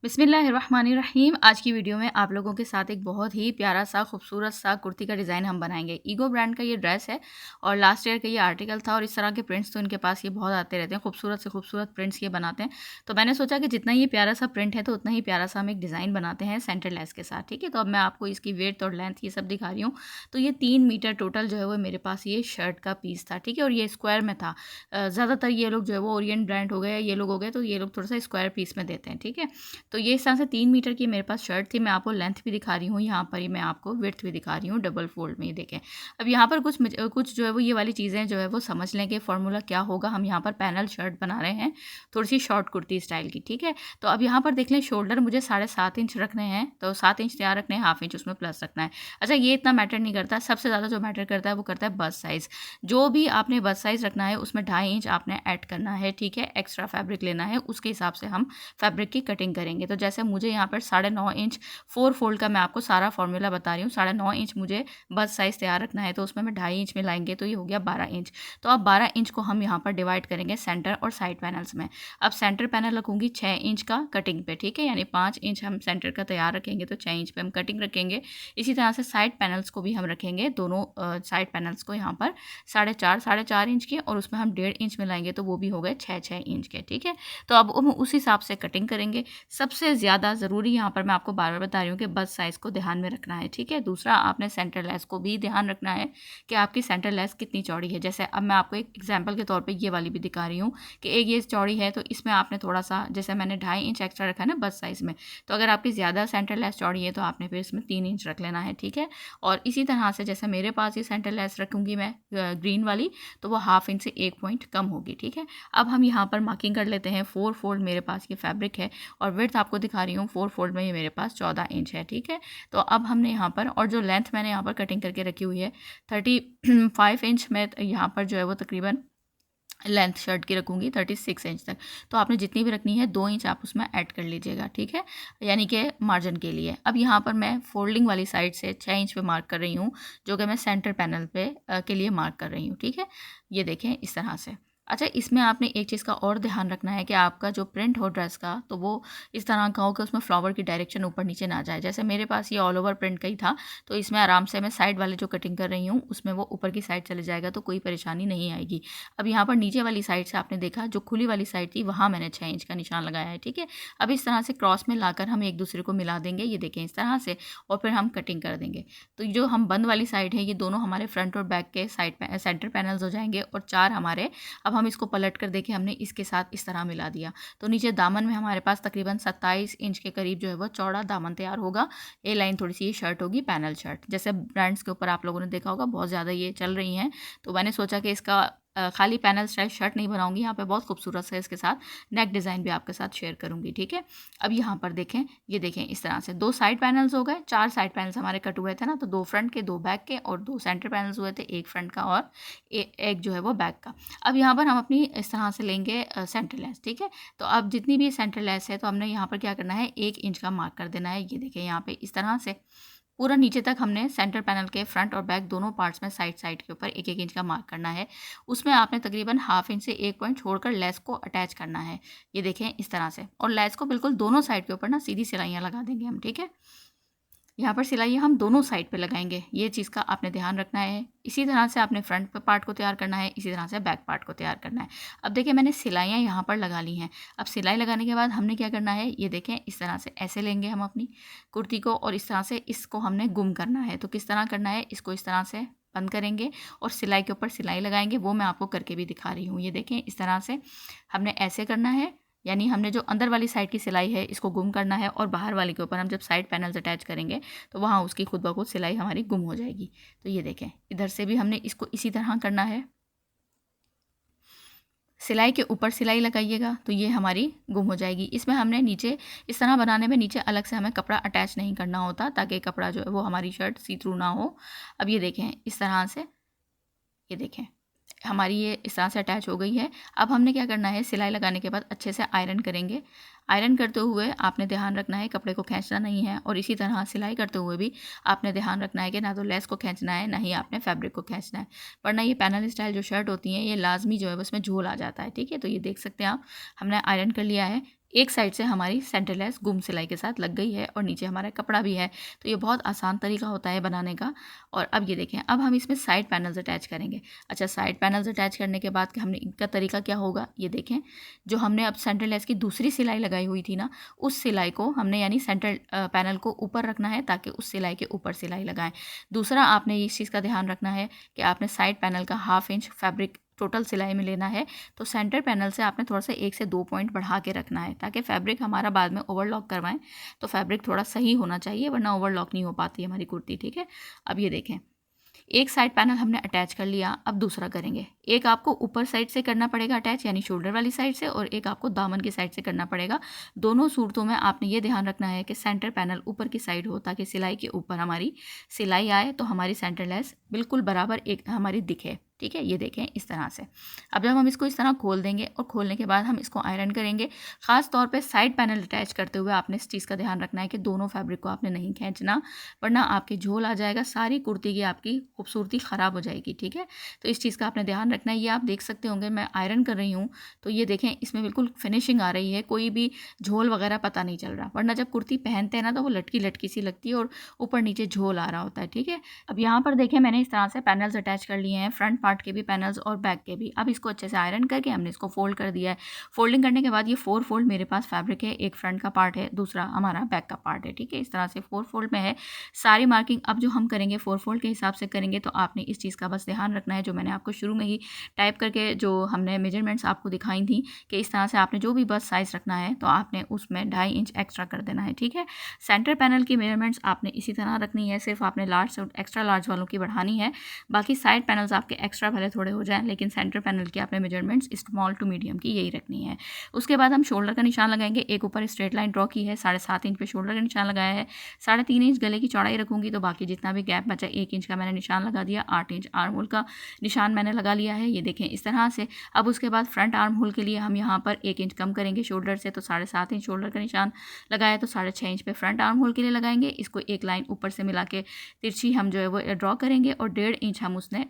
बिस्मिल्लाहिर्रहमानिर्रहीम। आज की वीडियो में आप लोगों के साथ एक बहुत ही प्यारा सा खूबसूरत सा कुर्ती का डिज़ाइन हम बनाएंगे। ईगो ब्रांड का ये ड्रेस है और लास्ट ईयर का ये आर्टिकल था और इस तरह के प्रिंट्स तो इनके पास ये बहुत आते रहते हैं, खूबसूरत से खूबसूरत प्रिंट्स ये बनाते हैं। तो मैंने सोचा कि जितना ये प्यारा सा प्रिंट है तो उतना ही प्यारा सा हम एक डिज़ाइन बनाते हैं सेंटर लेस के साथ। ठीक है, तो अब मैं आपको इसकी वेथ और लेंथ ये सब दिखा रही हूँ। तो ये 3 मीटर टोटल जो है वो मेरे पास ये शर्ट का पीस था। ठीक है, और ये स्क्वायर में था। ज़्यादातर ये लोग जो है वो ओरिएंट ब्रांड हो गए, ये लोग हो गए, तो ये लोग थोड़ा सा स्क्वायर पीस में देते हैं। ठीक है, तो ये इस तरह से 3 मीटर की मेरे पास शर्ट थी। मैं आपको लेंथ भी दिखा रही हूँ, यहाँ पर ही मैं आपको विड्थ भी दिखा रही हूँ डबल फोल्ड में। ये देखें, अब यहाँ पर कुछ जो है वो ये वाली चीज़ें जो है वो समझ लें कि फॉर्मूला क्या होगा। हम यहाँ पर पैनल शर्ट बना रहे हैं, थोड़ी सी शॉर्ट कुर्ती स्टाइल की। ठीक है, तो अब यहाँ पर देख लें, शोल्डर मुझे 7.5 इंच रखने हैं, तो 7 इंच तैयार रखने हैं, हाफ इंच उसमें प्लस रखना है। अच्छा, ये इतना मैटर नहीं करता, सबसे ज़्यादा जो मैटर करता है वो करता है बस्ट साइज़। जो भी आपने बस्ट साइज़ रखना है उसमें 2.5 इंच आपने ऐड करना है। ठीक है, एक्स्ट्रा फैब्रिक लेना है, उसके हिसाब से हम फैब्रिक की कटिंग करेंगे। तो जैसे मुझे यहाँ पर 9.5 इंच 4 फोल्ड का मैं आपको सारा फॉर्मूला बता रही हूँ। 9.5 इंच मुझे बस साइज़ तैयार रखना है, तो उसमें मैं 2.5 इंच में लाएंगे तो ये हो गया 12 इंच। तो अब 12 इंच को हम यहाँ पर डिवाइड करेंगे सेंटर और साइड पैनल्स में। अब सेंटर पैनल रखूँगी 6 इंच का कटिंग पे। ठीक है, यानी 5 इंच हम सेंटर का तैयार रखेंगे तो 6 इंच पे हम कटिंग रखेंगे। इसी तरह से साइड पैनल्स को भी हम रखेंगे, दोनों साइड पैनल्स को यहाँ पर 4.5 इंच के, और उसमें हम 1.5 इंच में लाएंगे तो वो भी हो गए 6 इंच के। ठीक है, तो अब हम उस हिसाब से कटिंग करेंगे। सबसे ज़्यादा ज़रूरी यहाँ पर मैं आपको बार बार बता रही हूँ कि बस साइज़ को ध्यान में रखना है। ठीक है, दूसरा आपने सेंटर लेस को भी ध्यान रखना है कि आपकी सेंटर लेस कितनी चौड़ी है। जैसे अब मैं आपको एक एग्जांपल के तौर पे ये वाली भी दिखा रही हूँ कि एक ये चौड़ी है, तो इसमें आपने थोड़ा सा, जैसे मैंने 2.5 इंच एक्स्ट्रा रखा है ना बस साइज़ में, तो अगर आपकी ज़्यादा सेंटर लेस चौड़ी है तो आपने फिर इसमें 3 इंच रख लेना है। ठीक है, और इसी तरह से जैसे मेरे पास ये सेंटर लेस रखूँगी मैं ग्रीन वाली, तो वो हाफ इंच से 1 पॉइंट कम होगी। ठीक है, अब हम यहाँ पर मार्किंग कर लेते हैं। 4 फोल्ड मेरे पास ये फैब्रिक है और विड्थ आपको दिखा रही हूँ 4 फोल्ड में ये मेरे पास 14 इंच है। ठीक है, तो अब हमने यहाँ पर, और जो लेंथ मैंने यहाँ पर कटिंग करके रखी हुई है 35 इंच में, यहाँ पर जो है वो तकरीबन लेंथ शर्ट की रखूँगी 36 इंच तक। तो आपने जितनी भी रखनी है 2 इंच आप उसमें ऐड कर लीजिएगा। ठीक है, यानी कि मार्जिन के लिए। अब यहाँ पर मैं फोल्डिंग वाली साइड से 6 इंच पे मार्क कर रही हूँ, जो कि मैं सेंटर पैनल पे के लिए मार्क कर रही हूँ। ठीक है, ये देखें इस तरह से। अच्छा, इसमें आपने एक चीज़ का और ध्यान रखना है कि आपका जो प्रिंट हो ड्रेस का, तो वो इस तरह का हो कि उसमें फ्लावर की डायरेक्शन ऊपर नीचे ना जाए। जैसे मेरे पास ये ऑल ओवर प्रिंट का ही था, तो इसमें आराम से मैं साइड वाले जो कटिंग कर रही हूँ उसमें वो ऊपर की साइड चले जाएगा, तो कोई परेशानी नहीं आएगी। अब यहाँ पर नीचे वाली साइड से आपने देखा, जो खुली वाली साइड थी वहाँ मैंने 6 इंच का निशान लगाया है। ठीक है, अब इस तरह से क्रॉस में लाकर हम एक दूसरे को मिला देंगे, ये देखें इस तरह से, और फिर हम कटिंग कर देंगे। तो जो हम बंद वाली साइड है, ये दोनों हमारे फ्रंट और बैक के साइड सेंटर पैनल्स हो जाएंगे, और 4 हमारे। अब हम इसको पलट कर देखें, हमने इसके साथ इस तरह मिला दिया, तो नीचे दामन में हमारे पास तकरीबन 27 इंच के करीब जो है वो चौड़ा दामन तैयार होगा। ए लाइन थोड़ी सी ये शर्ट होगी पैनल शर्ट, जैसे ब्रांड्स के ऊपर आप लोगों ने देखा होगा बहुत ज़्यादा ये चल रही हैं। तो मैंने सोचा कि इसका खाली पैनल स्टाइल शर्ट नहीं बनाऊंगी, यहाँ पे बहुत खूबसूरत से इसके साथ नेक डिज़ाइन भी आपके साथ शेयर करूंगी। ठीक है, अब यहाँ पर देखें, ये देखें इस तरह से 2 साइड पैनल्स हो गए। 4 साइड पैनल्स हमारे कट हुए थे ना, तो 2 फ्रंट के, 2 बैक के, और 2 सेंटर पैनल्स हुए थे, एक फ्रंट का और एक जो है वो बैक का। अब यहाँ पर हम अपनी इस तरह से लेंगे सेंटर लेस। ठीक है, तो अब जितनी भी सेंटर लेस है, तो हमने यहाँ पर क्या करना है, 1 इंच का मार्क कर देना है। ये देखें यहाँ पे इस तरह से पूरा नीचे तक हमने सेंटर पैनल के फ्रंट और बैक दोनों पार्ट्स में साइड साइड के ऊपर 1 इंच का मार्क करना है। उसमें आपने तकरीबन हाफ इंच से 1 पॉइंट छोड़कर लेस को अटैच करना है। ये देखें इस तरह से, और लेस को बिल्कुल दोनों साइड के ऊपर ना सीधी सिलाइयाँ लगा देंगे हम। ठीक है, यहाँ पर सिलाई हम दोनों साइड पे लगाएंगे, ये चीज़ का आपने ध्यान रखना है। इसी तरह से आपने फ्रंट पार्ट को तैयार करना है, इसी तरह से बैक पार्ट को तैयार करना है। अब देखिए, मैंने सिलाइयाँ यहाँ पर लगा ली हैं। अब सिलाई लगाने के बाद हमने क्या करना है, ये देखें इस तरह से ऐसे लेंगे हम अपनी कुर्ती को, और इस तरह से इसको हमने गुम करना है। तो किस तरह करना है, इसको इस तरह से बंद करेंगे और सिलाई के ऊपर सिलाई लगाएंगे, वो मैं आपको करके भी दिखा रही हूँ। ये देखें इस तरह से हमने ऐसे करना है, यानी हमने जो अंदर वाली साइड की सिलाई है इसको गुम करना है, और बाहर वाली के ऊपर हम जब साइड पैनल्स अटैच करेंगे तो वहाँ उसकी खुद ब खुद सिलाई हमारी गुम हो जाएगी। तो ये देखें, इधर से भी हमने इसको इसी तरह करना है, सिलाई के ऊपर सिलाई लगाइएगा तो ये हमारी गुम हो जाएगी। इसमें हमने नीचे इस तरह बनाने में नीचे अलग से हमें कपड़ा अटैच नहीं करना होता, ताकि कपड़ा जो है वो हमारी शर्ट सी थ्रू ना हो। अब ये देखें इस तरह से, ये देखें हमारी ये इस तरह से अटैच हो गई है। अब हमने क्या करना है, सिलाई लगाने के बाद अच्छे से आयरन करेंगे। आयरन करते हुए आपने ध्यान रखना है कपड़े को खींचना नहीं है, और इसी तरह सिलाई करते हुए भी आपने ध्यान रखना है कि ना तो लेस को खींचना है, ना ही आपने फैब्रिक को खींचना है, वरना ये पैनल स्टाइल जो शर्ट होती हैं ये लाजमी जो है उसमें झोल आ जाता है। ठीक है, तो ये देख सकते हैं आप, हमने आयरन कर लिया है। एक साइड से हमारी सेंटर लेस गुम सिलाई के साथ लग गई है और नीचे हमारा कपड़ा भी है। तो ये बहुत आसान तरीका होता है बनाने का। और अब ये देखें, अब हम इसमें साइड पैनल्स अटैच करेंगे। अच्छा, साइड पैनल्स अटैच करने के बाद हमने इनका तरीका क्या होगा, ये देखें। जो हमने अब सेंटर लेस की दूसरी सिलाई लगाई हुई थी ना, उस सिलाई को हमने यानी सेंटर पैनल को ऊपर रखना है ताकि उस सिलाई के ऊपर सिलाई लगाएं। दूसरा, आपने इस चीज़ का ध्यान रखना है कि आपने साइड पैनल का 1/2 इंच फैब्रिक टोटल सिलाई में लेना है। तो सेंटर पैनल से आपने थोड़ा सा 1 से 2 पॉइंट बढ़ा के रखना है ताकि फैब्रिक हमारा बाद में ओवरलॉक करवाएं तो फैब्रिक थोड़ा सही होना चाहिए, वरना ओवरलॉक नहीं हो पाती हमारी कुर्ती। ठीक है, अब ये देखें, एक साइड पैनल हमने अटैच कर लिया। अब दूसरा करेंगे। एक आपको ऊपर साइड से करना पड़ेगा अटैच, यानी शोल्डर वाली साइड से, और एक आपको दामन की साइड से करना पड़ेगा। दोनों सूरतों में आपने ये ध्यान रखना है कि सेंटर पैनल ऊपर की साइड हो ताकि सिलाई के ऊपर हमारी सिलाई आए तो हमारी सेंटर लेस बिल्कुल बराबर एक हमारी दिखे। ठीक है, ये देखें इस तरह से। अब जब हम इसको इस तरह खोल देंगे और खोलने के बाद हम इसको आयरन करेंगे। ख़ास तौर पे साइड पैनल अटैच करते हुए आपने इस चीज़ का ध्यान रखना है कि दोनों फैब्रिक को आपने नहीं खींचना, वरना आपके झोल आ जाएगा, सारी कुर्ती की आपकी खूबसूरती ख़राब हो जाएगी। ठीक है, तो इस चीज़ का आपने ध्यान रखना है। ये आप देख सकते होंगे मैं आयरन कर रही हूँ तो ये देखें इसमें बिल्कुल फिनिशिंग आ रही है, कोई भी झोल वगैरह पता नहीं चल रहा, वरना जब कुर्ती पहनते हैं ना तो वो लटकी लटकी सी लगती है और ऊपर नीचे झोल आ रहा होता है। ठीक है, अब यहाँ पर देखें मैंने इस तरह से पैनल्स अटैच कर लिए हैं, फ्रंट पार्ट के भी पैनल्स और बैक के भी। अब इसको अच्छे से आयरन करके हमने इसको फोल्ड कर दिया है। फोल्डिंग करने के बाद ये 4 फोल्ड मेरे पास फैब्रिक है, एक फ्रंट का पार्ट है, दूसरा हमारा बैक का पार्ट है। ठीक है, इस तरह से 4 फोल्ड में है। सारी मार्किंग अब जो हम करेंगे 4 फोल्ड के हिसाब से करेंगे, तो आपने इस चीज़ का बस ध्यान रखना है जो मैंने आपको शुरू में ही टाइप करके जो हमने मेजरमेंट्स आपको दिखाई थी कि इस तरह से आपने जो भी बस साइज़ रखना है तो आपने उसमें 2.5 इंच एक्स्ट्रा कर देना है। ठीक है, सेंटर पैनल की मेजरमेंट्स आपने इसी तरह रखनी है, सिर्फ आपने लार्ज से एक्स्ट्रा लार्ज वालों की बढ़ानी है। बाकी साइड पैनल्स आपके एक्स्ट्रा भले थोड़े हो जाएं, लेकिन सेंटर पैनल की आपने मेजरमेंट्स स्मॉल टू मीडियम की यही रखनी है। उसके बाद हम शोल्डर का निशान लगाएंगे। एक ऊपर स्ट्रेट लाइन ड्रॉ की है, 7.5 इंच पे शोल्डर का निशान लगाया है, 3.5 इंच गले की चौड़ाई रखूंगी, तो बाकी जितना भी गैप बचा 1 इंच का मैंने निशान लगा दिया। 8 इंच आर्म होल का निशान मैंने लगा लिया है, ये देखें इस तरह से। अब उसके बाद फ्रंट आर्म होल के लिए हम यहाँ पर 1 इंच कम करेंगे शोल्डर से, तो 7.5 इंच शोल्डर का निशान लगाया, तो 6.5 इंच पे फ्रंट आर्म होल के लिए लगाएंगे। इसको एक लाइन ऊपर से मिला के तिरछी हम जो है वो ड्रॉ करेंगे और 1.5 इंच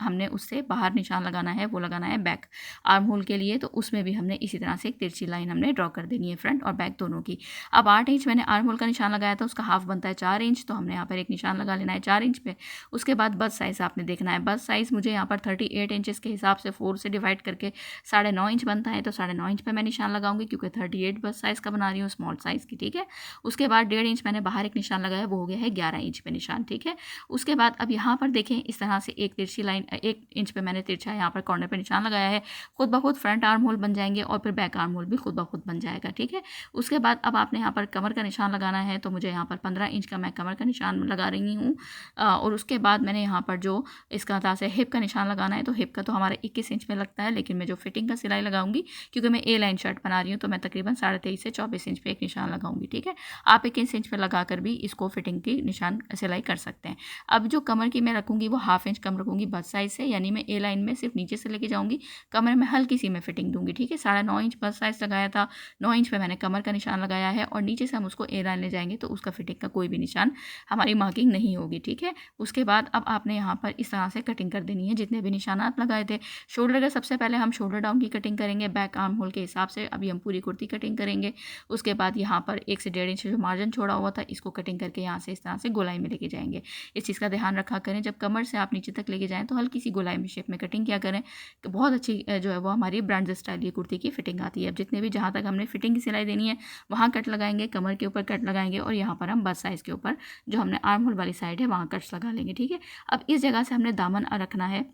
हमने उससे बाहर निशान लगाना है, वो लगाना है बैक आर्म होल के लिए। तो उसमें भी हमने इसी तरह से एक तिरछी लाइन हमने ड्रॉ कर देनी है फ्रंट और बैक दोनों की। अब 8 इंच मैंने आर्म होल का निशान लगाया था, उसका हाफ बनता है 4 इंच, तो हमने यहाँ पर एक निशान लगा लेना है 4 इंच पे। उसके बाद बस साइज़ आपने देखना है। बस साइज़ मुझे यहाँ पर 38 इंचेस के हिसाब से 4 से डिवाइड करके 9.5 इंच बनता है, तो 9.5 इंच पे मैं निशान लगाऊंगी क्योंकि 38 बस साइज़ का बना रही हूँ, स्मॉल साइज़ की। ठीक है, उसके बाद 1.5 इंच मैंने बाहर एक निशान लगाया, वो हो गया है 11 इंच पे निशान। ठीक है, उसके बाद अब यहाँ पर देखें इस तरह से एक तिरछी लाइन 1 इंच पे मैंने तिरछा यहाँ पर कॉर्नर पे निशान लगाया है। खुद ब खुद फ्रंट आर्म होल बन जाएंगे और फिर बैक आर्म होल भी खुद ब खुद बन जाएगा। ठीक है, उसके बाद अब आपने यहाँ पर कमर का निशान लगाना है, तो मुझे यहाँ पर 15 इंच का मैं कमर का निशान लगा रही हूँ। और उसके बाद मैंने यहाँ पर जो इसका था से हिप का निशान लगाना है, तो हिप का तो हमारा 21 इंच में लगता है, लेकिन मैं जो फिटिंग का सिलाई लगाऊंगी क्योंकि मैं ए लाइन शर्ट बना रही हूँ, तो मैं तकरीबन 23.5 से 24 इंच पे एक निशान लगाऊंगी। ठीक है, आप 21 इंच पे लगाकर भी इसको फिटिंग की निशान सिलाई कर सकते हैं। अब जो कमर की मैं रखूँगी वो 1/2 इंच कम रखूँगी बस साइज़ से, यानी मैं ए लाइन में सिर्फ नीचे से लेके जाऊँगी, कमर में हल्की सी मैं फिटिंग दूंगी। ठीक है, 9.5 इंच बस साइज़ लगाया था, 9 इंच पे मैंने कमर का निशान लगाया है और नीचे से हम उसको ए लाइन ले जाएंगे तो उसका फिटिंग का कोई भी निशान हमारी मार्किंग नहीं होगी। ठीक है, उसके बाद अब आपने यहाँ पर इस तरह से कटिंग कर देनी है जितने भी निशानात लगाए थे। शोल्डर का सबसे पहले हम शोल्डर डाउन की कटिंग करेंगे बैक आर्म होल के हिसाब से। अभी हम पूरी कुर्ती कटिंग करेंगे। उसके बाद यहाँ पर 1 से 1.5 इंच जो मार्जिन छोड़ा हुआ था इसको कटिंग करके यहाँ से इस तरह से गोलाई में लेके जाएंगे। इस चीज़ का ध्यान रखा करें, जब कमर से आप नीचे तक लेके जाएँ तो हल्की सी गोलाई में शेप में कटिंग किया करें, तो बहुत अच्छी जो है वो हमारी ब्रांड स्टाइल की कुर्ती की फिटिंग आती है। अब जितने भी जहाँ तक हमने फिटिंग की सिलाई देनी है वहाँ कट लगाएंगे, कमर के ऊपर कट लगाएंगे और यहाँ पर हम बस साइज़ के ऊपर जो हमने आर्म होल वाली साइड है वहाँ कट्स लगा लेंगे। ठीक है, अब इस जगह से हमने दामन रखना है,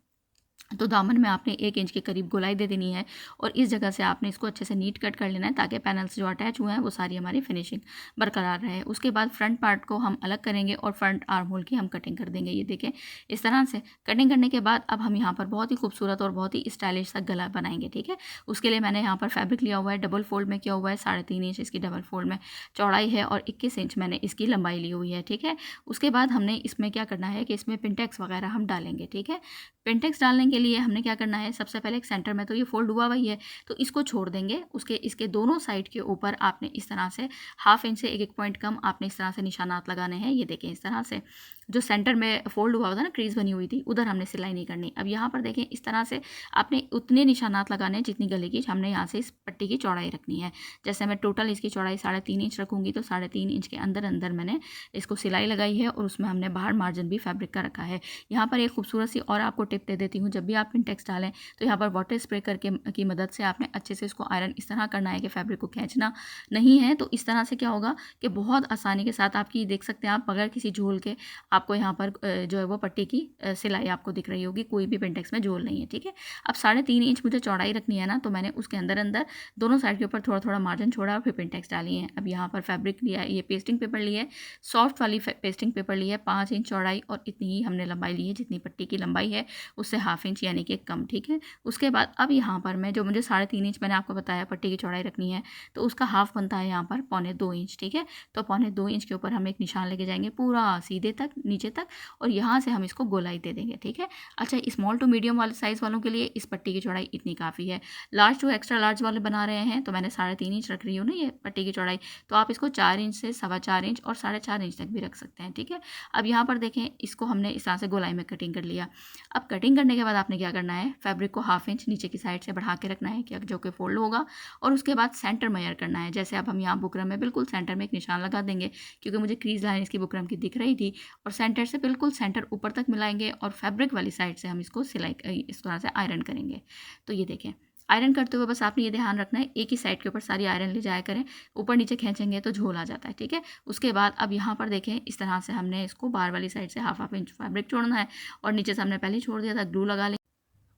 तो दामन में आपने 1 इंच के करीब गोलाई दे देनी है और इस जगह से आपने इसको अच्छे से नीट कट कर लेना है ताकि पैनल्स जो अटैच हुए हैं वो सारी हमारी फिनिशिंग बरकरार रहे। उसके बाद फ्रंट पार्ट को हम अलग करेंगे और फ्रंट आर्म होल की हम कटिंग कर देंगे। ये देखें इस तरह से कटिंग करने के बाद अब हम यहाँ पर बहुत ही खूबसूरत और बहुत ही स्टाइलिश सा गला बनाएंगे। ठीक है, उसके लिए मैंने यहाँ पर फैब्रिक लिया हुआ है, डबल फोल्ड में किया हुआ है, 3.5 इंच इसकी डबल फोल्ड में चौड़ाई है और 21 इंच मैंने इसकी लंबाई ली हुई है। ठीक है, उसके बाद हमने इसमें क्या करना है कि इसमें पिनटेक्स वगैरह हम डालेंगे। ठीक है, पिनटेक्स डालने के लिए हमने क्या करना है, सबसे पहले एक सेंटर में तो ये फोल्ड हुआ हुआ ही है तो इसको छोड़ देंगे। उसके इसके दोनों साइड के ऊपर आपने इस तरह से 1/2 इंच से 1 पॉइंट कम आपने इस तरह से निशानात लगाने हैं। ये देखें इस तरह से। जो सेंटर में फोल्ड हुआ होता है ना, क्रीज बनी हुई थी, उधर हमने सिलाई नहीं करनी। अब यहाँ पर देखें इस तरह से आपने उतने निशानात लगाने हैं जितनी गले की हमने यहाँ से इस पट्टी की चौड़ाई रखनी है। जैसे मैं टोटल इसकी चौड़ाई 3.5 इंच रखूँगी तो 3.5 इंच के अंदर अंदर मैंने इसको सिलाई लगाई है और उसमें हमने बाहर मार्जिन भी फैब्रिक का रखा है। यहाँ पर एक खूबसूरत सी और आपको टिप दे देती हूँ, जब भी आप पिनटेक्स डालें तो यहाँ पर वाटर स्प्रे करके की मदद से आपने अच्छे से इसको आयरन इस तरह करना है कि फैब्रिक को खींचना नहीं है। तो इस तरह से क्या होगा कि बहुत आसानी के साथ आपकी देख सकते हैं आप बगैर किसी झोल के आपको यहाँ पर जो है वो पट्टी की सिलाई आपको दिख रही होगी, कोई भी पिनटेक्स में झोल नहीं है। ठीक है, अब 3.5 इंच मुझे चौड़ाई रखनी है ना, तो मैंने उसके अंदर अंदर दोनों साइड के ऊपर थोड़ा थोड़ा मार्जिन छोड़ा और फिर पिनटेक्स डाली है। अब यहाँ पर फैब्रिक लिया है, ये पेस्टिंग पेपर लिया है, सॉफ्ट वाली पेस्टिंग पेपर ली है, 5 इंच चौड़ाई और इतनी ही हमने लंबाई ली है, जितनी पट्टी की लंबाई है उससे 1/2 इंच यानी कि कम। ठीक है, उसके बाद अब यहाँ पर मैं जो मुझे 3.5 इंच मैंने आपको बताया पट्टी की चौड़ाई रखनी है, तो उसका हाफ बनता है यहाँ पर 1.25 इंच। ठीक है, तो 1.25 इंच के ऊपर हम एक निशान लेके जाएंगे पूरा सीधे तक नीचे तक और यहाँ से हम इसको गोलाई दे देंगे। ठीक है, अच्छा स्मॉल टू मीडियम वाले साइज़ वालों के लिए इस पट्टी की चौड़ाई इतनी काफ़ी है। लार्ज टू एक्स्ट्रा लार्ज वाले बना रहे हैं तो मैंने 3.5 इंच रख रही हूँ ना ये पट्टी की चौड़ाई, तो आप इसको 4 इंच से 4.25 इंच और 4.5 इंच तक भी रख सकते हैं। ठीक है, अब यहाँ पर देखें इसको हमने इस तरह से गोलाई में कटिंग कर लिया। अब कटिंग करने के बाद आपने क्या करना है, फैब्रिक को 1/2 इंच नीचे की साइड से बढ़ा के रखना है कि जो कि फोल्ड होगा और उसके बाद सेंटर मेजर करना है। जैसे अब हम यहाँ बुकरम में बिल्कुल सेंटर में एक निशान लगा देंगे, क्योंकि मुझे क्रीज लाइन इसकी बुकरम की दिख रही थी, और सेंटर से बिल्कुल सेंटर ऊपर तक मिलाएंगे और फैब्रिक वाली साइड से हम इसको सिलाई इस तरह से आयरन करेंगे। तो ये देखें आयरन करते हुए बस आपने ये ध्यान रखना है एक ही साइड के ऊपर सारी आयरन ले जाया करें, ऊपर नीचे खींचेंगे तो झोल आ जाता है। ठीक है, उसके बाद अब यहाँ पर देखें इस तरह से हमने इसको बाहर वाली साइड से 1/2 इंच फैब्रिक छोड़ना है और नीचे से हमने पहले ही छोड़ दिया था, ग्लू लगा लें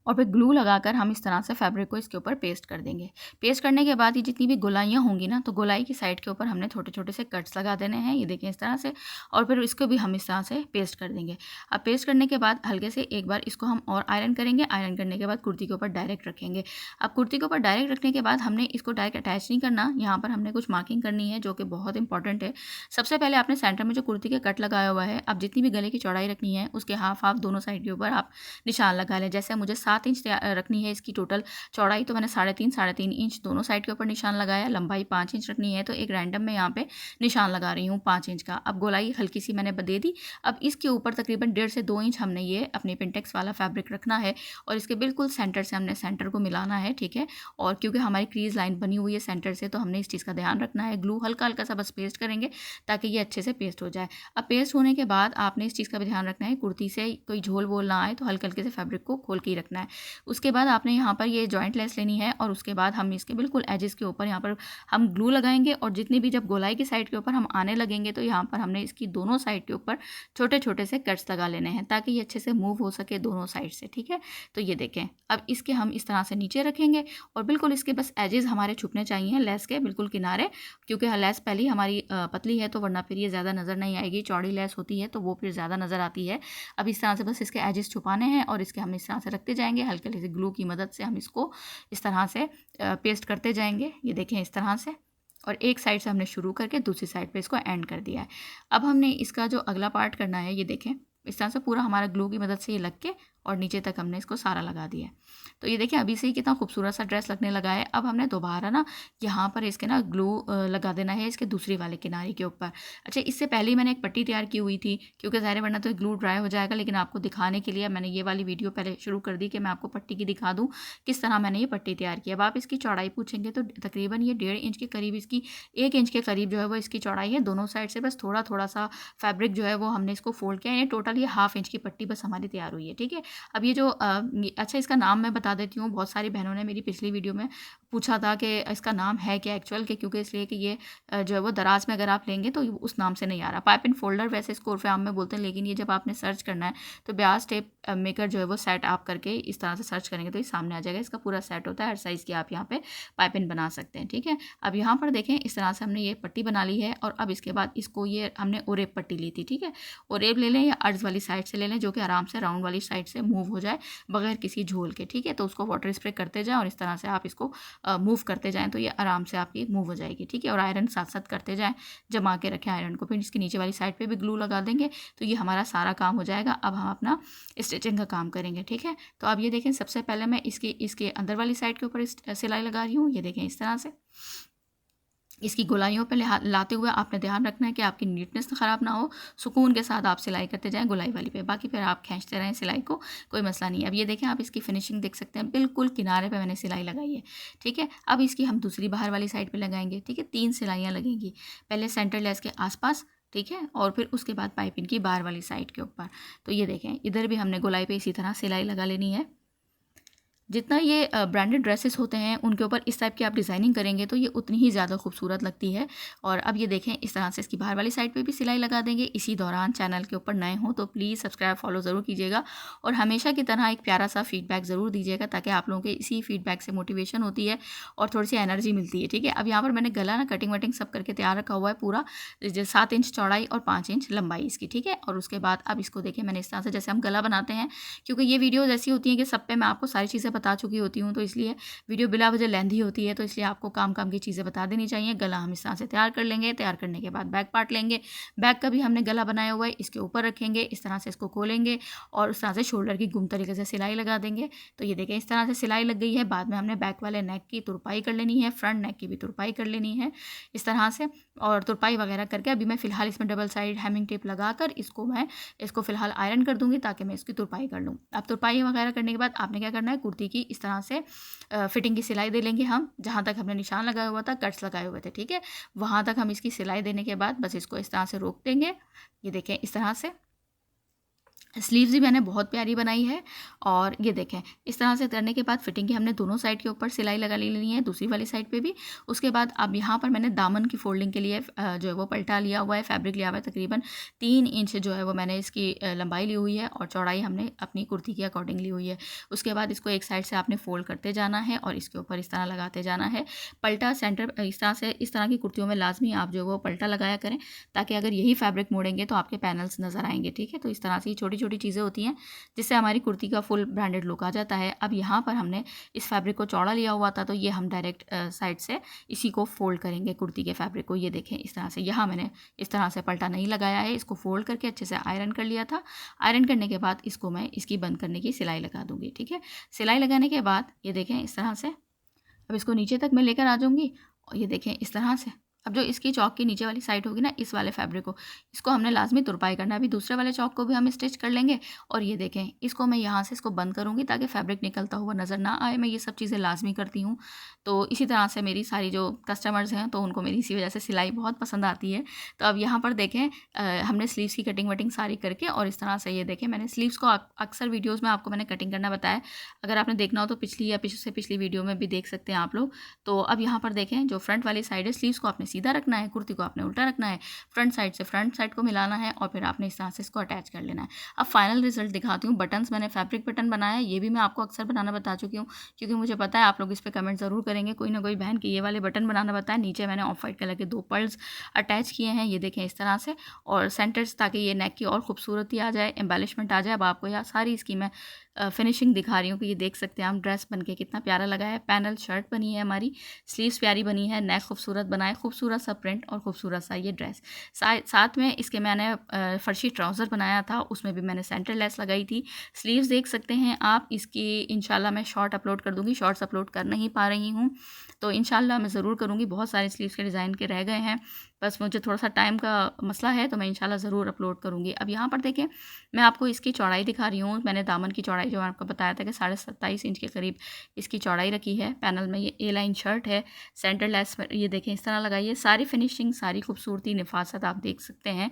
और फिर ग्लू लगाकर हम इस तरह से फैब्रिक को इसके ऊपर पेस्ट कर देंगे। पेस्ट करने के बाद ये जितनी भी गोलाइयाँ होंगी ना, तो गोलाई की साइड के ऊपर हमने छोटे छोटे से कट्स लगा देने हैं, ये देखें इस तरह से, और फिर इसको भी हम इस तरह से पेस्ट कर देंगे। अब पेस्ट करने के बाद हल्के से एक बार इसको हम और आयरन करेंगे। आयरन करने के बाद कुर्ती के ऊपर डायरेक्ट रखेंगे। अब कुर्ती के ऊपर डायरेक्ट रखने के बाद हमने इसको डायरेक्ट अटैच नहीं करना, यहाँ पर हमने कुछ मार्किंग करनी है जो कि बहुत इंपॉर्टेंट है। सबसे पहले आपने सेंटर में जो कुर्ती के कट लगाया हुआ है, अब जितनी भी गले की चौड़ाई रखनी है उसके हाफ हाफ दोनों साइड के ऊपर आप निशान लगा लें। जैसे मुझे 7 इंच रखनी है इसकी टोटल चौड़ाई, तो मैंने 3.5 इंच दोनों साइड के ऊपर निशान लगाया। लंबाई 5 इंच रखनी है तो एक रैंडम में यहाँ पे निशान लगा रही हूँ 5 इंच का। अब गोलाई हल्की सी मैंने दे दी। अब इसके ऊपर तकरीबन 1.5 से 2 इंच हमने ये अपने पिनटेक्स वाला फैब्रिक रखना है और इसके बिल्कुल सेंटर से हमने सेंटर को मिलाना है। ठीक है, और क्योंकि हमारी क्रीज लाइन बनी हुई है सेंटर से, तो हमने इस चीज़ का ध्यान रखना है। ग्लू हल्का हल्का सा बस पेस्ट करेंगे ताकि ये अच्छे से पेस्ट हो जाए। अब पेस्ट होने के बाद आपने इस चीज़ का भी ध्यान रखना है कुर्ती से कोई झोल वोल ना आए, तो हल्के हल्के से फैब्रिक को खोल के ही रखना है। उसके बाद आपने यहाँ पर ये जॉइंट लेस लेनी है और उसके बाद हम इसके बिल्कुल एजेस के ऊपर यहाँ पर हम ग्लू लगाएंगे और जितनी भी जब गोलाई की साइड के ऊपर हम आने लगेंगे तो यहाँ पर हमने इसकी दोनों साइड के ऊपर छोटे छोटे से कट्स लगा लेने हैं ताकि ये अच्छे से मूव हो सके दोनों साइड से। ठीक है, तो ये देखें अब इसके हम इस तरह से नीचे रखेंगे और बिल्कुल इसके बस एजेस हमारे छुपने चाहिए लेस के बिल्कुल किनारे, क्योंकि लेस पहले हमारी पतली है तो वरना फिर ये ज़्यादा नज़र नहीं आएगी। चौड़ी लेस होती है तो वो फिर ज़्यादा नज़र आती है। अब इस तरह से बस इसके एजेस छुपाने हैं और इसके हम इस तरह से रखते जाएंगे। हल्के हल्के से ग्लू की मदद से हम इसको इस तरह से पेस्ट करते जाएंगे। ये देखें इस तरह से, और एक साइड से हमने शुरू करके दूसरी साइड पे इसको एंड कर दिया है। अब हमने इसका जो अगला पार्ट करना है, ये देखें इस तरह से पूरा हमारा ग्लू की मदद से ये लग के और नीचे तक हमने इसको सारा लगा दिया है। तो ये देखिए अभी से ही कितना खूबसूरत सा ड्रेस लगने लगा है। अब हमने दोबारा ना यहाँ पर इसके ना ग्लू लगा देना है इसके दूसरी वाले किनारे के ऊपर। अच्छा, इससे पहले ही मैंने एक पट्टी तैयार की हुई थी क्योंकि ज़ाहिर वरना तो ग्लू ड्राई हो जाएगा, लेकिन आपको दिखाने के लिए मैंने ये वाली वीडियो पहले शुरू कर दी कि मैं आपको पट्टी की दिखा दूँ किस तरह मैंने ये पट्टी तैयार की। अब आप इसकी चौड़ाई पूछेंगे तो तकरीबन ये 1.5 इंच के करीब, इसकी 1 इंच के करीब जो है वो इसकी चौड़ाई है। दोनों साइड से बस थोड़ा थोड़ा सा फैब्रिक जो है वो हमने इसको फोल्ड किया है। टोटल ये 1/2 इंच की पट्टी बस हमारी तैयार हुई है। ठीक है, अब ये जो अच्छा इसका नाम मैं बता देती हूँ। बहुत सारी बहनों ने मेरी पिछली वीडियो में पूछा था कि इसका नाम है क्या एक्चुअल के, क्योंकि इसलिए कि ये जो है वो दराज में अगर आप लेंगे तो उस नाम से नहीं आ रहा। पाइप इन फोल्डर वैसे इसको उर्फ़े आम में बोलते हैं, लेकिन ये जब आपने सर्च करना है तो ब्याज टेप मेकर जो है वो सेट आप करके इस तरह से सर्च करेंगे तो ये सामने आ जाएगा। इसका पूरा सेट होता है, हर साइज़ की आप यहाँ पे पाइप इन बना सकते हैं। ठीक है, अब यहाँ पर देखें इस तरह से हमने ये पट्टी बना ली है और अब इसके बाद इसको ये हमने ओरेब पट्टी ली थी। ठीक है, ओरेब ले लें या अर्ज वाली साइड से ले लें जो कि आराम से राउंड वाली साइड से मूव हो जाए बगैर किसी झोल के। ठीक है, तो उसको वाटर स्प्रे करते जाएं और इस तरह से आप इसको मूव करते जाएं तो ये आराम से आपकी मूव हो जाएगी। ठीक है, और आयरन साथ साथ करते जाएं, जमा के रखें आयरन को। फिर इसकी नीचे वाली साइड पे भी ग्लू लगा देंगे तो ये हमारा सारा काम हो जाएगा। अब हम अपना स्टिचिंग का काम करेंगे। ठीक है, तो अब ये देखें सबसे पहले मैं इसके अंदर वाली साइड के ऊपर सिलाई लगा रही हूँ। ये देखें इस तरह से, इसकी गोलाइयों पे लाते हुए आपने ध्यान रखना है कि आपकी नीटनेस ख़राब ना हो, सुकून के साथ आप सिलाई करते जाएँ गोलाई वाली पे, बाकी फिर आप खींचते रहें सिलाई को, कोई मसला नहीं है। अब ये देखें, आप इसकी फिनिशिंग देख सकते हैं, बिल्कुल किनारे पे मैंने सिलाई लगाई है, ठीक है। अब इसकी हम दूसरी बाहर वाली साइड पे लगाएंगे, ठीक है। 3 सिलाइयाँ लगेंगी, पहले सेंटर लेस के आसपास, ठीक है, और फिर उसके बाद पाइपिंग की बाहर वाली साइड के ऊपर। तो ये देखें, इधर भी हमने गोलाई पे इसी तरह सिलाई लगा लेनी है। जितना ये ब्रांडेड ड्रेसेस होते हैं उनके ऊपर इस टाइप की आप डिज़ाइनिंग करेंगे तो ये उतनी ही ज़्यादा खूबसूरत लगती है। और अब ये देखें, इस तरह से इसकी बाहर वाली साइड पे भी सिलाई लगा देंगे। इसी दौरान चैनल के ऊपर नए हों तो प्लीज़ सब्सक्राइब फॉलो ज़रूर कीजिएगा और हमेशा की तरह एक प्यारा सा फीडबैक ज़रूर दीजिएगा, ताकि आप लोगों के इसी फीडबैक से मोटिवेशन होती है और थोड़ी सी एनर्जी मिलती है, ठीक है। अब यहाँ पर मैंने गला ना कटिंग वटिंग सब करके तैयार रखा हुआ है पूरा, 7 इंच चौड़ाई और 5 इंच लंबाई इसकी, ठीक है। और उसके बाद अब इसको देखें, मैंने इस तरह से जैसे हम गला बनाते हैं, क्योंकि ये वीडियोज़ ऐसी होती हैं कि सब पे मैं आपको सारी चीज़ें बता चुकी होती हूँ, तो इसलिए वीडियो बिला वजह लेंथी होती है, तो इसलिए आपको काम काम की चीज़ें बता देनी चाहिए। गला हम इस तरह से तैयार कर लेंगे, तैयार करने के बाद बैक पार्ट लेंगे, बैक का भी हमने गला बनाया हुआ है, इसके ऊपर रखेंगे, इस तरह से इसको खोलेंगे और उस तरह से शोल्डर की गुम तरीके से सिलाई लगा देंगे। तो ये देखें, इस तरह से सिलाई लग गई है। बाद में हमने बैक वाले नेक की तुरपाई कर लेनी है, फ्रंट नेक की भी तुरपाई कर लेनी है इस तरह से, और तुरपाई वगैरह करके अभी मैं फ़िलहाल इसमें डबल साइड हैमिंग टेप लगाकर इसको फ़िलहाल आयरन कर दूँगी, ताकि मैं इसकी तुरपाई कर लूँ। अब तुरपाई वगैरह करने के बाद आपने क्या करना है, कुर्ती की इस तरह से फिटिंग की सिलाई दे लेंगे हम, जहाँ तक हमने निशान लगाया हुआ था, कट्स लगाए हुए थे, ठीक है, वहाँ तक हम इसकी सिलाई देने के बाद बस इसको इस तरह से रोक देंगे। ये देखें, इस तरह से स्लीव्स भी मैंने बहुत प्यारी बनाई है। और ये देखें, इस तरह से करने के बाद फिटिंग की हमने दोनों साइड के ऊपर सिलाई लगा लेनी है, दूसरी वाली साइड पे भी। उसके बाद अब यहाँ पर मैंने दामन की फोल्डिंग के लिए जो है वो पल्टा लिया हुआ है, फैब्रिक लिया हुआ है, तकरीबन 3 इंच जो है वो मैंने इसकी लंबाई ली हुई है और चौड़ाई हमने अपनी कुर्ती के अकॉर्डिंग ली हुई है। उसके बाद इसको एक साइड से आपने फोल्ड करते जाना है और इसके ऊपर इस तरह लगाते जाना है पल्टा सेंटर। इस तरह की कुर्तियों में लाजमी आप जो है वो पल्टा लगाया करें, ताकि अगर यही फैब्रिक मोड़ेंगे तो आपके पैनल्स नज़र आएंगे, ठीक है। तो इस तरह से छोटी छोटी चीज़ें होती हैं जिससे हमारी कुर्ती का फुल ब्रांडेड लुक आ जाता है। अब यहाँ पर हमने इस फैब्रिक को चौड़ा लिया हुआ था, तो ये हम डायरेक्ट साइड से इसी को फोल्ड करेंगे कुर्ती के फैब्रिक को। ये देखें, इस तरह से यहाँ मैंने इस तरह से पल्टा नहीं लगाया है, इसको फोल्ड करके अच्छे से आयरन कर लिया था। आयरन करने के बाद इसको मैं इसकी बंद करने की सिलाई लगा दूँगी, ठीक है। सिलाई लगाने के बाद ये देखें, इस तरह से अब इसको नीचे तक मैं लेकर आ जाऊँगी और ये देखें इस तरह से। अब जो इसकी चौक की नीचे वाली साइड होगी ना, इस वाले फैब्रिक को, इसको हमने लाजमी तुरपाई करना है। अभी दूसरे वाले चौक को भी हम स्टिच कर लेंगे और ये देखें, इसको मैं यहाँ से इसको बंद करूँगी ताकि फैब्रिक निकलता हुआ नज़र ना आए। मैं ये सब चीज़ें लाजमी करती हूँ। तो इसी तरह से मेरी सारी जो कस्टमर्स हैं तो उनको मेरी इसी वजह से सिलाई बहुत पसंद आती है। तो अब यहाँ पर देखें, हमने स्लीव्स की कटिंग वटिंग सारी करके और इस तरह से ये देखें, मैंने स्लीव्स को अक्सर वीडियोज़ में आपको मैंने कटिंग करना बताया। अगर आपने देखना हो तो पिछली या पिछली वीडियो में भी देख सकते हैं आप लोग। तो अब यहाँ पर देखें, जो फ्रंट वाली साइड है, स्लीव्स को आपने सीधा रखना है, कुर्ती को आपने उल्टा रखना है, फ्रंट साइड से फ्रंट साइड को मिलाना है और फिर आपने इस तरह से इसको अटैच कर लेना है। अब फाइनल रिजल्ट दिखाती हूँ। बटन्स मैंने फैब्रिक बटन बनाया है, ये भी मैं आपको अक्सर बनाना बता चुकी हूँ, क्योंकि मुझे पता है आप लोग इस पर कमेंट ज़रूर करेंगे, कोई ना कोई बहन कि ये वाले बटन बनाना बताया। नीचे मैंने ऑफ वाइट कलर के 2 पर्ल्स अटैच किए हैं, ये देखें इस तरह से, और सेंटर्स, ताकि ये नेक की और खूबसूरती आ जाए, एम्बेलिशमेंट आ जाए। अब आपको यहाँ सारी इसकी मैं फिनिशिंग दिखा रही हूँ कि ये देख सकते हैं हम ड्रेस बन के कितना प्यारा लगा है। पैनल शर्ट बनी है हमारी, स्लीव्स प्यारी बनी है, नेक खूबसूरत बना है, खूबसूरत सा प्रिंट और खूबसूरत सा ये ड्रेस। साथ में इसके मैंने फर्शी ट्राउज़र बनाया था, उसमें भी मैंने सेंटर लेस लगाई थी। स्लीव्स देख सकते हैं आप इसकी, इंशाल्लाह मैं शॉर्ट अपलोड कर दूँगी, शॉर्ट्स अपलोड कर नहीं पा रही हूँ, तो इंशाल्लाह मैं ज़रूर करूँगी। बहुत सारे स्लीव्स के डिज़ाइन के रह गए हैं, बस मुझे थोड़ा सा टाइम का मसला है, तो मैं इंशाल्लाह ज़रूर अपलोड करूँगी। अब यहाँ पर देखें, मैं आपको इसकी चौड़ाई दिखा रही हूँ। मैंने दामन की चौड़ाई जो आपको बताया था कि 27.5 इंच के करीब इसकी चौड़ाई रखी है। पैनल में ये ए लाइन शर्ट है, सेंटर लेस ये देखें इस तरह लगाइए। सारी फिनिशिंग, सारी खूबसूरती, नफासत आप देख सकते हैं।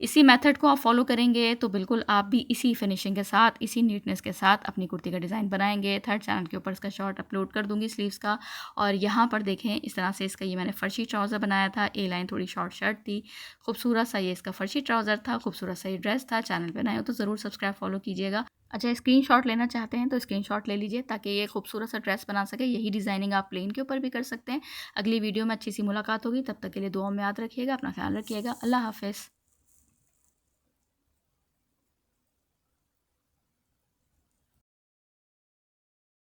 इसी मेथड को आप फॉलो करेंगे तो बिल्कुल आप भी इसी फिनिशिंग के साथ, इसी नीटनेस के साथ अपनी कुर्ती का डिज़ाइन बनाएंगे। थर्ड चैनल के ऊपर इसका शॉर्ट अपलोड कर दूंगी स्लीव्स का। और यहाँ पर देखें, इस तरह से इसका ये मैंने फर्शी ट्राउज़र बनाया था, ए लाइन थोड़ी शॉर्ट शर्ट थी, खूबसूरत सा ये इसका फर्शी ट्राउज़र था, खूबसूरत सा ये ड्रेस था। चैनल पर नए हो तो ज़रूर सब्सक्राइब फॉलो कीजिएगा। अच्छा, स्क्रीनशॉट लेना चाहते हैं तो स्क्रीनशॉट ले लीजिए, ताकि ये खूबसूरत सा ड्रेस बना सके। यही डिज़ाइनिंग आप प्लेन के ऊपर भी कर सकते हैं। अगली वीडियो में अच्छी सी मुलाकात होगी, तब तक के लिए दुआ में याद रखिएगा, अपना ख्याल रखिएगा। अल्लाह हाफ़िज़।